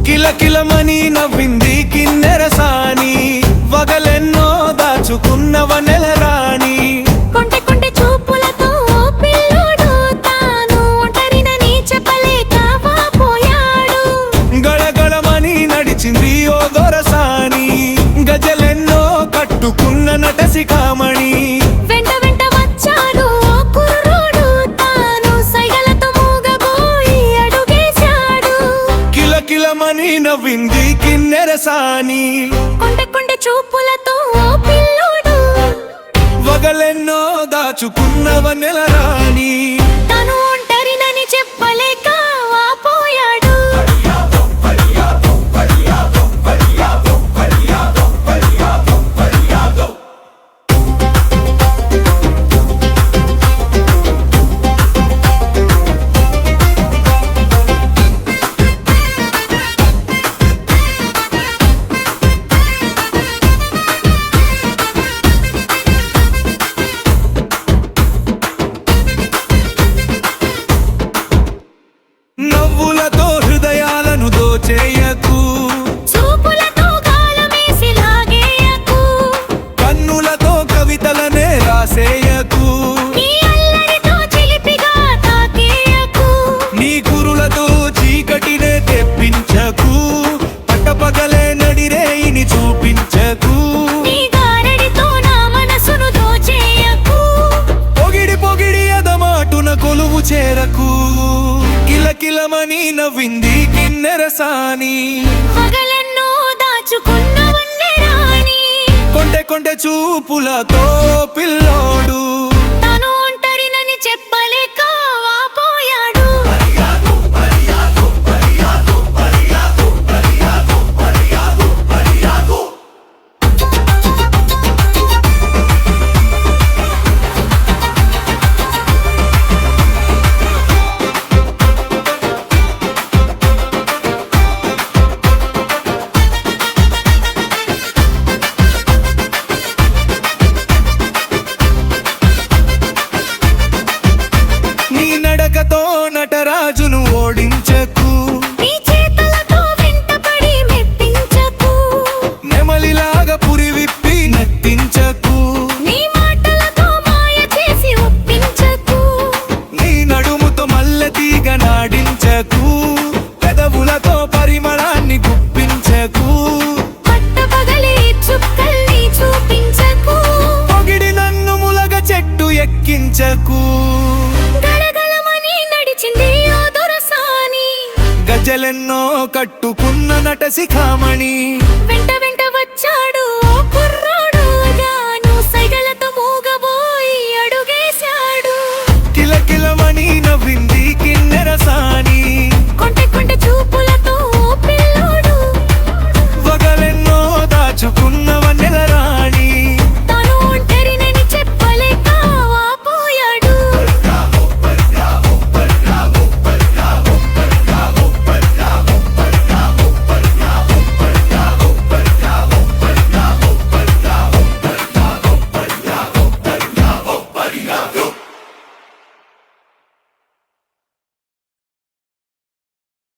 కిలకిలమని నవ్వింది కిన్నెర సాని, వగలెన్నో దాచుకున్నవ నెల రాణి. కొంటె కొంటె చూపులతో పిల్లోడు తాను ఒంటరినని చెప్పలేక వాపోయాడు. గళగళమని నడిచింది ఓ దొరసాని, గజలెన్నో కట్టుకున్న నటసికామణి. వెంట వెంట వచ్చాడు ఓ కుర్రోడు తాను సైగలతో మూగబోయి అడుగేశాడు. కిలకిలమని నవ్వింది కిన్నెర సాని, కొంటె కొంటె చూపులతో పిల్లోడు వగలెన్నో దాచుకున్నవ నెల రాణి. తాను ఒంటరినని చెప్పలేక వాపోయాడు. నవ్వులతో హృదయాలను దోచేయకు, చూపులతో గాలమేసి లాగేయకు, కన్నులతో కవితలనే రాసేయకు. నీ అల్లరితో చిలిపిగా తాకేయకు, నీ గురులతో చీకటినే తెప్పించకు, పట్టపగలే నడిరేయిని చూపించకు. నీ గారడితో నా మనసును దోచేయకు. పొగిడి పొగిడి ఎదమాటున కొలువు చేరకు, కిలకిలమని నవ్వింది కిన్నెర సాని, పగలెన్నో దాచుకున్న వన్నె రాణి. కొంటె కొంటె చూపులతో పిల్లోడు తాను ఒంటరినని చెప్పలేక వాపోయాడు. నీ నడకతో నటరాజును ఓడించకు, నీ చేతలతో వెంటపడి మెప్పించకు, నెమలిలాగా పురి విప్పి నట్టించకు. నీ మాటలతో మాయ చేసి ఒప్పించకు, నీ నడుముతో మల్లె తీగ నాడించకు, పెదవులతో పరిమళాన్ని గుప్పించకు. పట్టపగలే చుక్కల్ని చూపించకు, పొగిడి నన్ను ములగ చెట్టు ఎక్కించకు. గలగలమని నడిచింది ఓ దొరసాని, గజలెన్నో కట్టుకున్న నటసికామణి. వెంట వెంట